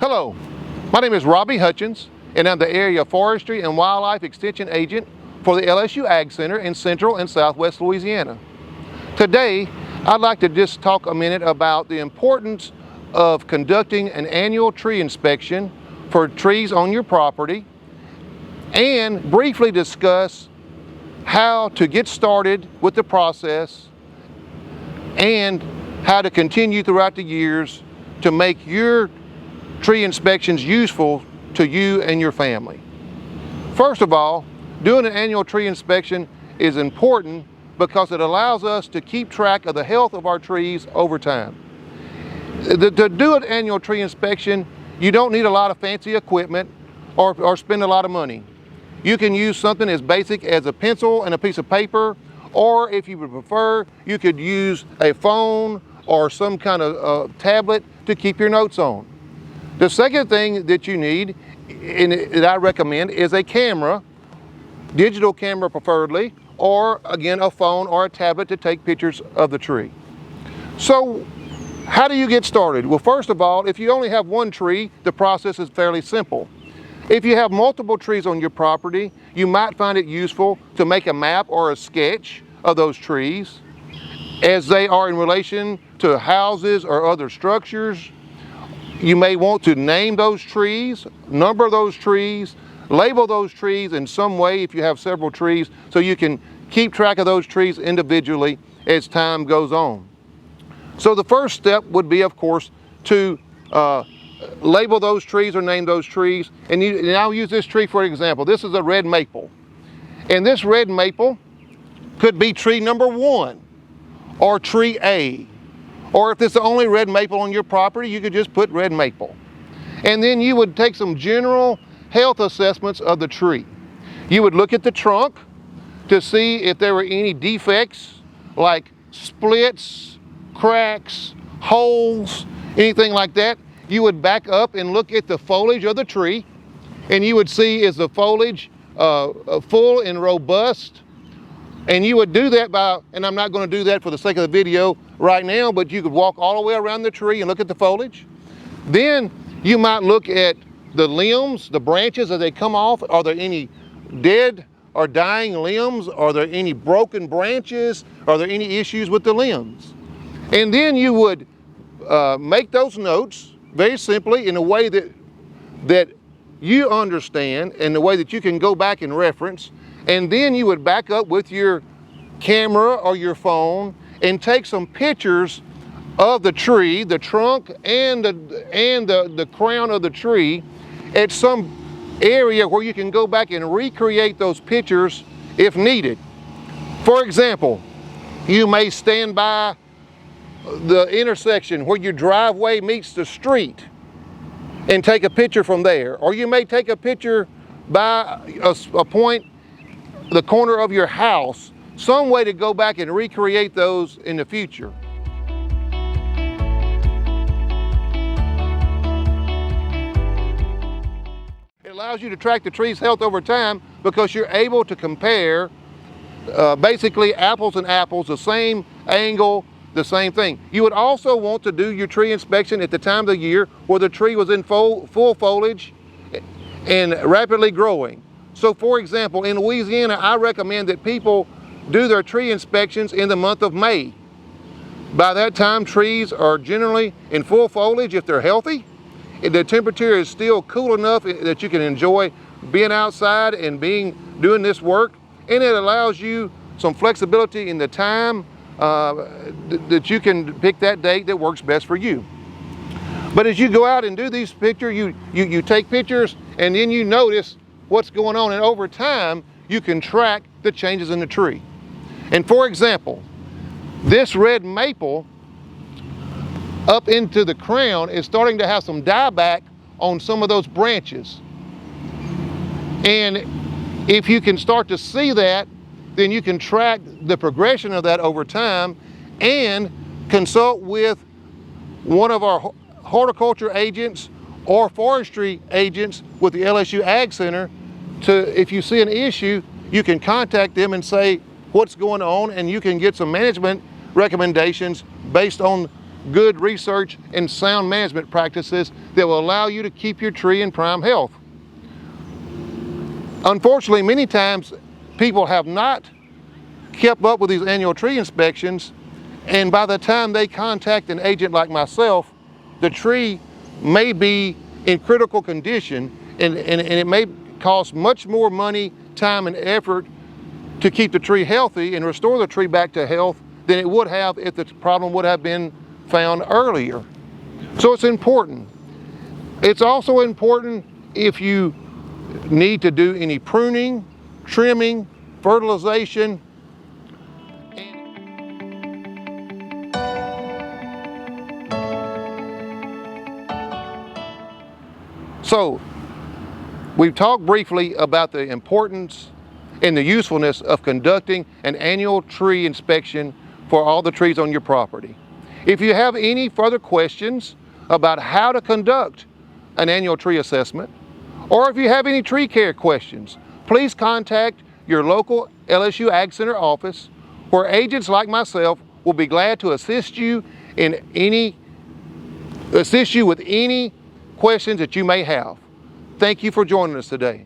Hello, my name is Robbie Hutchins, and I'm the Area Forestry and Wildlife Extension Agent for the LSU AgCenter in Central and Southwest Louisiana. Today, I'd like to just talk a minute about the importance of conducting an annual tree inspection for trees on your property and briefly discuss how to get started with the process and how to continue throughout the years to make your tree inspections useful to you and your family. First of all, doing an annual tree inspection is important because it allows us to keep track of the health of our trees over time. To do an annual tree inspection, you don't need a lot of fancy equipment or spend a lot of money. You can use something as basic as a pencil and a piece of paper, or if you would prefer, you could use a phone or some kind of tablet to keep your notes on. The second thing that you need, and that I recommend, is a camera, digital camera preferably, or again a phone or a tablet to take pictures of the tree. So how do you get started? Well, first of all, if you only have one tree, the process is fairly simple. If you have multiple trees on your property, you might find it useful to make a map or a sketch of those trees as they are in relation to houses or other structures. You may want to name those trees, number those trees, label those trees in some way if you have several trees, so you can keep track of those trees individually as time goes on. So the first step would be, of course, to label those trees or name those trees. And I'll use this tree for example. This is a red maple. And this red maple could be tree number 1 or tree A. Or if it's the only red maple on your property, you could just put red maple. And then you would take some general health assessments of the tree. You would look at the trunk to see if there were any defects like splits, cracks, holes, anything like that. You would back up and look at the foliage of the tree, and you would see, is the foliage full and robust? And you would do that by, and I'm not going to do that for the sake of the video right now, but you could walk all the way around the tree and look at the foliage. Then you might look at the limbs, the branches as they come off. Are there any dead or dying limbs? Are there any broken branches? Are there any issues with the limbs? And then you would make those notes very simply in a way that you understand, and the way that you can go back and reference. And then you would back up with your camera or your phone and take some pictures of the tree, the trunk and the crown of the tree, at some area where you can go back and recreate those pictures if needed. For example, you may stand by the intersection where your driveway meets the street and take a picture from there. Or you may take a picture by a point, the corner of your house, some way to go back and recreate those in the future. It allows you to track the tree's health over time because you're able to compare basically apples and apples, the same angle, the same thing. You would also want to do your tree inspection at the time of the year where the tree was in full foliage and rapidly growing. So for example, in Louisiana, I recommend that people do their tree inspections in the month of May. By that time, trees are generally in full foliage if they're healthy. The temperature is still cool enough that you can enjoy being outside and doing this work. And it allows you some flexibility in the time that you can pick that date that works best for you. But as you go out and do these pictures, you take pictures and then you notice what's going on, and over time you can track the changes in the tree. And for example, this red maple up into the crown is starting to have some dieback on some of those branches. And if you can start to see that, then you can track the progression of that over time and consult with one of our horticulture agents or forestry agents with the LSU AgCenter if you see an issue, you can contact them and say what's going on, and you can get some management recommendations based on good research and sound management practices that will allow you to keep your tree in prime health. Unfortunately, many times people have not kept up with these annual tree inspections, and by the time they contact an agent like myself, the tree may be in critical condition, and it may cost much more money, time, and effort to keep the tree healthy and restore the tree back to health than it would have if the problem would have been found earlier. So it's important. It's also important if you need to do any pruning, trimming, fertilization. So we've talked briefly about the importance and the usefulness of conducting an annual tree inspection for all the trees on your property. If you have any further questions about how to conduct an annual tree assessment, or if you have any tree care questions, please contact your local LSU AgCenter office, where agents like myself will be glad to assist you with any questions that you may have. Thank you for joining us today.